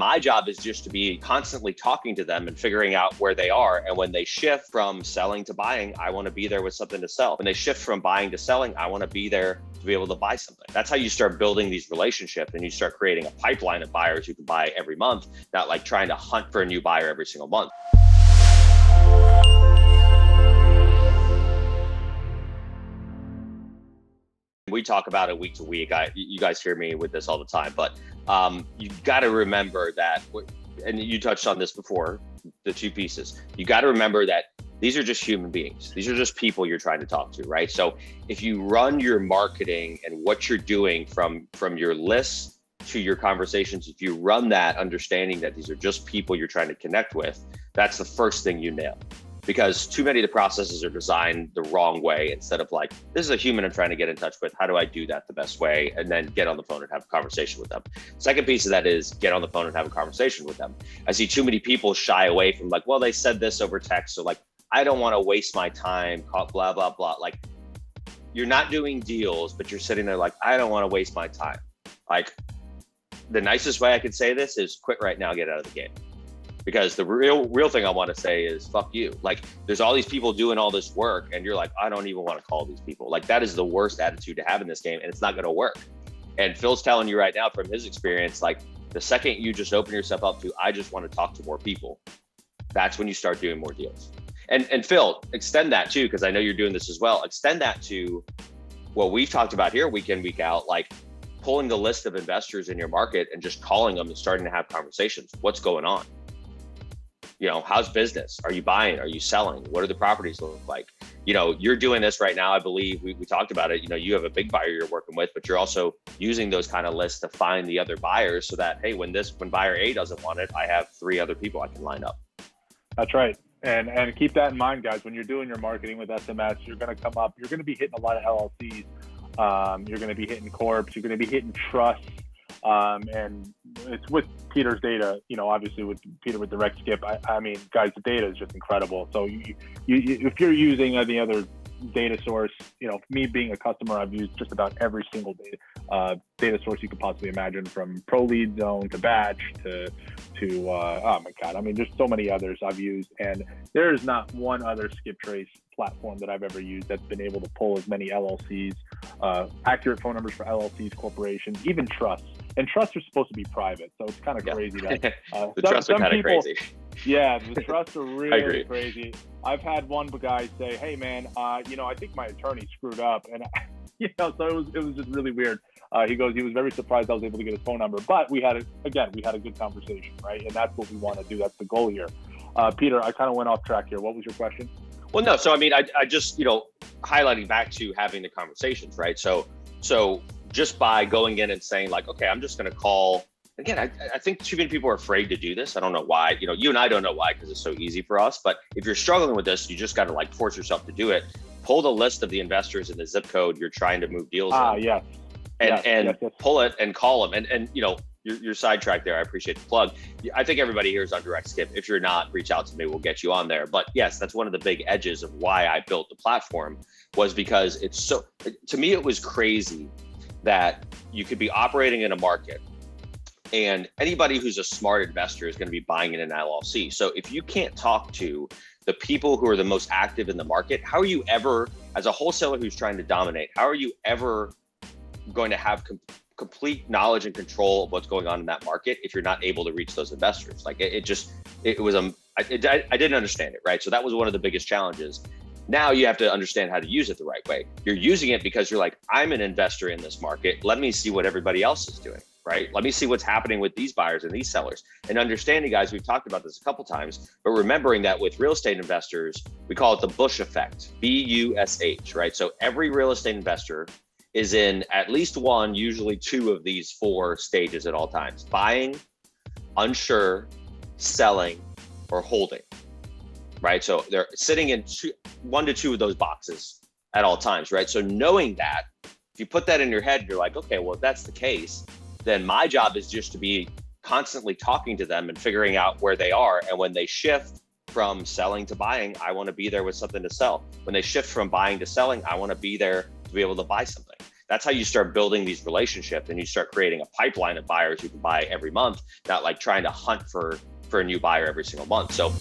my job is just to be constantly talking to them and figuring out where they are. And when they shift from selling to buying, I want to be there with something to sell. When they shift from buying to selling, I want to be there to be able to buy something. That's how you start building these relationships, and you start creating a pipeline of buyers who can buy every month, not like trying to hunt for a new buyer every single month. We talk about it week to week. You guys hear me with this all the time, but you got to remember that, and you touched on this before, the two pieces. You got to remember that these are just human beings. These are just people you're trying to talk to, right? So if you run your marketing and what you're doing from your lists to your conversations, if you run that understanding that these are just people you're trying to connect with, that's the first thing you nail. Because too many of the processes are designed the wrong way. Instead of like, this is a human I'm trying to get in touch with. How do I do that the best way? And then get on the phone and have a conversation with them. Second piece of that is get on the phone and have a conversation with them. I see too many people shy away from like, well, they said this over text. So like, I don't want to waste my time, blah, blah, blah. Like, you're not doing deals, but you're sitting there like, I don't want to waste my time. Like, the nicest way I could say this is quit right now, get out of the game. Because the real thing I want to say is fuck you. Like, there's all these people doing all this work and you're like, I don't even want to call these people. Like, that is the worst attitude to have in this game, and it's not going to work. And Phil's telling you right now from his experience, like, the second you just open yourself up to, I just want to talk to more people, that's when you start doing more deals. And Phil, extend that too, because I know you're doing this as well. Extend that to what we've talked about here week in, week out, like pulling the list of investors in your market and just calling them and starting to have conversations. What's going on? You know, how's business? Are you buying? Are you selling? What do the properties look like? You know, you're doing this right now. I believe we talked about it. You know, you have a big buyer you're working with, but you're also using those kind of lists to find the other buyers so that, hey, when buyer A doesn't want it, I have 3 other people I can line up. That's right. And keep that in mind, guys. When you're doing your marketing with SMS, you're going to come up, you're going to be hitting a lot of LLCs. You're going to be hitting corps. You're going to be hitting trusts. And it's with Peter's data, you know, obviously with Peter with Direct Skip. I mean, guys, the data is just incredible. So if you're using any other data source, you know, me being a customer, I've used just about every single data source you could possibly imagine, from ProLead Zone to Batch to oh my God, I mean, there's so many others I've used, and there is not one other skip trace platform that I've ever used that's been able to pull as many LLCs, accurate phone numbers for LLCs, corporations, even trusts. And trusts are supposed to be private, so it's kind of crazy that the trusts are kind of crazy. Yeah, the trusts are really crazy. I've had one guy say, "Hey, man, you know, I think my attorney screwed up," and you know, so it was just really weird. He goes, he was very surprised I was able to get his phone number, but we had a good conversation, right? And that's what we want to do. That's the goal here. Peter, I kind of went off track here. What was your question? Well, no. So I mean, I just, you know, highlighting back to having the conversations, right? So just by going in and saying like, okay, I'm just going to call. Again, I think too many people are afraid to do this. I don't know why. You know, you and I don't know why, because it's so easy for us. But if you're struggling with this, you just got to like force yourself to do it. Pull the list of the investors in the zip code you're trying to move deals in. Yeah. And pull it and call them. And you know, your sidetrack there. I appreciate the plug. I think everybody here is on Direct Skip. If you're not, reach out to me. We'll get you on there. But yes, that's one of the big edges of why I built the platform, was because it's so, to me, it was crazy that you could be operating in a market and anybody who's a smart investor is going to be buying in an LLC. So if you can't talk to the people who are the most active in the market, how are you ever, as a wholesaler who's trying to dominate, how are you ever going to have complete knowledge and control of what's going on in that market if you're not able to reach those investors? Like I didn't understand it, right? So that was one of the biggest challenges. Now you have to understand how to use it the right way. You're using it because you're like, I'm an investor in this market. Let me see what everybody else is doing, right? Let me see what's happening with these buyers and these sellers. And understanding, guys, we've talked about this a couple times, but remembering that with real estate investors, we call it the Bush effect, BUSH, right? So every real estate investor is in at least one, usually 2 of these 4 stages at all times: buying, unsure, selling, or holding, right? So they're sitting in 1 to 2 of those boxes at all times, right? So knowing that, if you put that in your head, you're like, okay, well, if that's the case, then my job is just to be constantly talking to them and figuring out where they are. And when they shift from selling to buying, I want to be there with something to sell. When they shift from buying to selling, I want to be there to be able to buy something. That's how you start building these relationships, and you start creating a pipeline of buyers who can buy every month, not like trying to hunt for a new buyer every single month. So